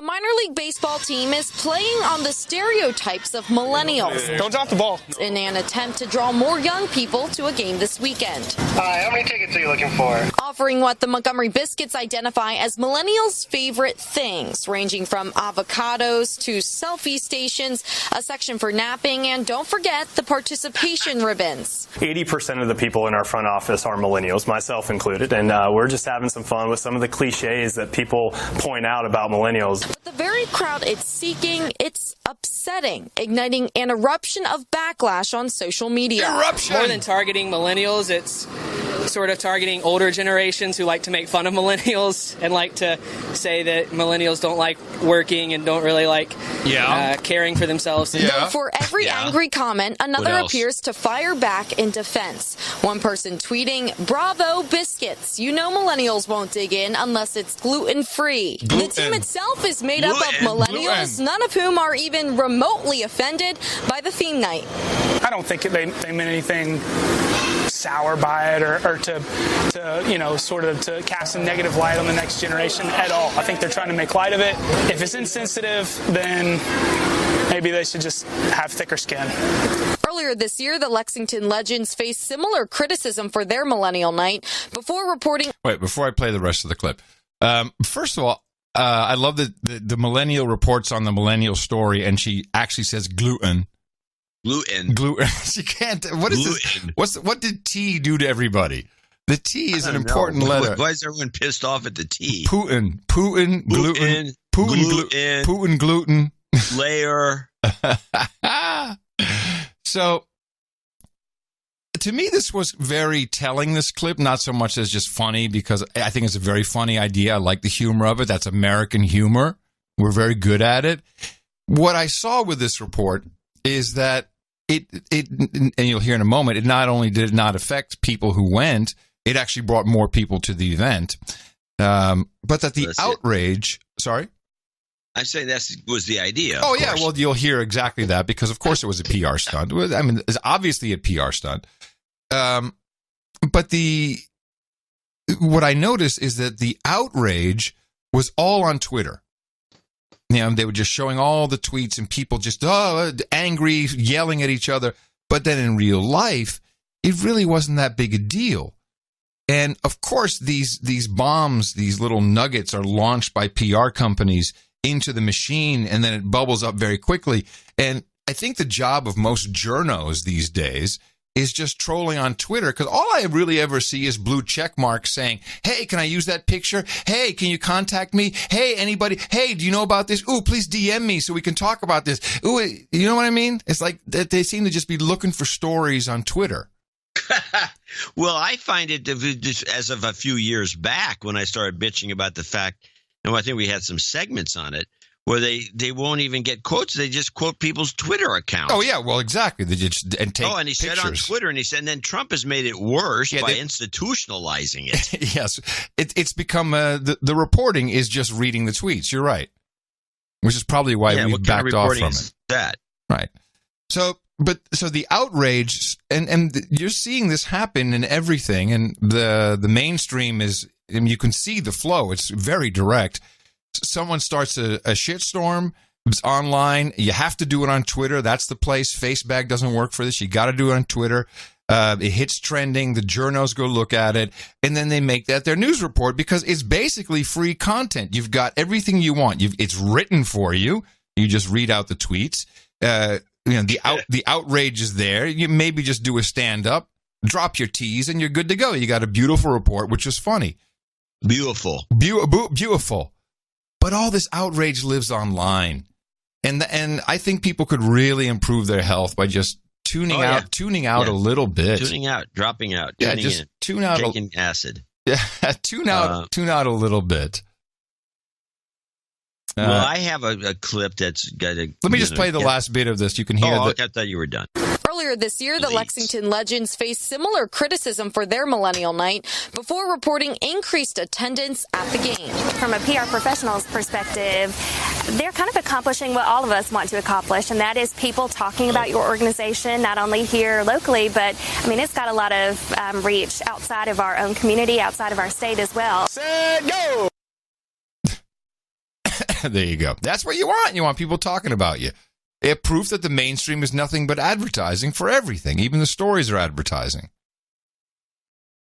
A minor league baseball team is playing on the stereotypes of millennials. Don't drop the ball. In an attempt to draw more young people to a game this weekend. Hi, how many tickets are you looking for? Offering what the Montgomery Biscuits identify as millennials' favorite things, ranging from avocados to selfie stations, a section for napping, and don't forget the participation ribbons. 80% of the people in our front office are millennials, myself included, and we're just having some fun with some of the cliches that people point out about millennials. But the very crowd it's seeking, it's upsetting, igniting an eruption of backlash on social media. Eruption! More than targeting millennials, it's sort of targeting older generations who like to make fun of millennials and like to say that millennials don't like working and don't really like caring for themselves. Though for every angry comment, another appears to fire back in defense. One person tweeting, "Bravo, biscuits. You know millennials won't dig in unless it's gluten-free." The team itself is made up of millennials, none of whom are even remotely offended by the theme night. I don't think they meant anything sour by it or to sort of to cast a negative light on the next generation at all. I think they're trying to make light of it. If it's insensitive, then maybe they should just have thicker skin. Earlier this year, the Lexington Legends faced similar criticism for their Millennial Night before reporting. Wait, before I play the rest of the clip. First of all, I love that the millennial reports on the millennial story, and she actually says gluten. Gluten. She can't. What is gluten. This? What did T do to everybody? The T is an important letter. Why is everyone pissed off at the T? Putin, gluten. Putin, gluten. Layer. So, to me, this was very telling, this clip, not so much as just funny, because I think it's a very funny idea. I like the humor of it. That's American humor. We're very good at it. What I saw with this report is that it and you'll hear in a moment, it not only did not affect people who went, it actually brought more people to the event. But that the outrage, sorry? I'm saying that was the idea. Oh, yeah. Well, you'll hear exactly that because, of course, it was a PR stunt. I mean, it's obviously a PR stunt. But what I noticed is that the outrage was all on Twitter. You know, they were just showing all the tweets and people just angry, yelling at each other. But then in real life, it really wasn't that big a deal. And, of course, these bombs, these little nuggets are launched by PR companies into the machine, and then it bubbles up very quickly. And I think the job of most journos these days is just trolling on Twitter, because all I really ever see is blue check marks saying, "Hey, can I use that picture? Hey, can you contact me? Hey, anybody? Hey, do you know about this? Ooh, please DM me so we can talk about this." Ooh, you know what I mean? It's like they seem to just be looking for stories on Twitter. Well, I find it just as of a few years back when I started bitching about the fact, and I think we had some segments on it, where they won't even get quotes. They just quote people's Twitter accounts. Oh, yeah. Well, exactly. They just take and he pictures. said on Twitter, and then Trump has made it worse by institutionalizing it. Yes. It's become the reporting is just reading the tweets. You're right. Which is probably why we've backed off from it. That. Right. So the outrage, and you're seeing this happen in everything, and the mainstream is, I mean, you can see the flow. It's very direct. Someone starts a shitstorm. It's online. You have to do it on Twitter. That's the place. Facebag doesn't work for this. You got to do it on Twitter. It hits trending. The journos go look at it, and then they make that their news report because it's basically free content. You've got everything you want. It's written for you. You just read out the tweets. The outrage is there. You maybe just do a stand up, drop your T's, and you're good to go. You got a beautiful report, which is funny. Beautiful. Beautiful. But all this outrage lives online, and I think people could really improve their health by just tuning out a little bit, dropping out, just tune out, taking acid. Yeah, tune out a little bit. Well, I have a clip that's got a. Let me just play the last bit of this. You can hear. I thought you were done. Earlier this year, the Lexington Legends faced similar criticism for their Millennial Night before reporting increased attendance at the game. From a PR professional's perspective, they're kind of accomplishing what all of us want to accomplish, and that is people talking about your organization, not only here locally, but, I mean, it's got a lot of reach outside of our own community, outside of our state as well. Set, go! There you go. That's what you want. You want people talking about you. Proof that the mainstream is nothing but advertising for everything. Even the stories are advertising.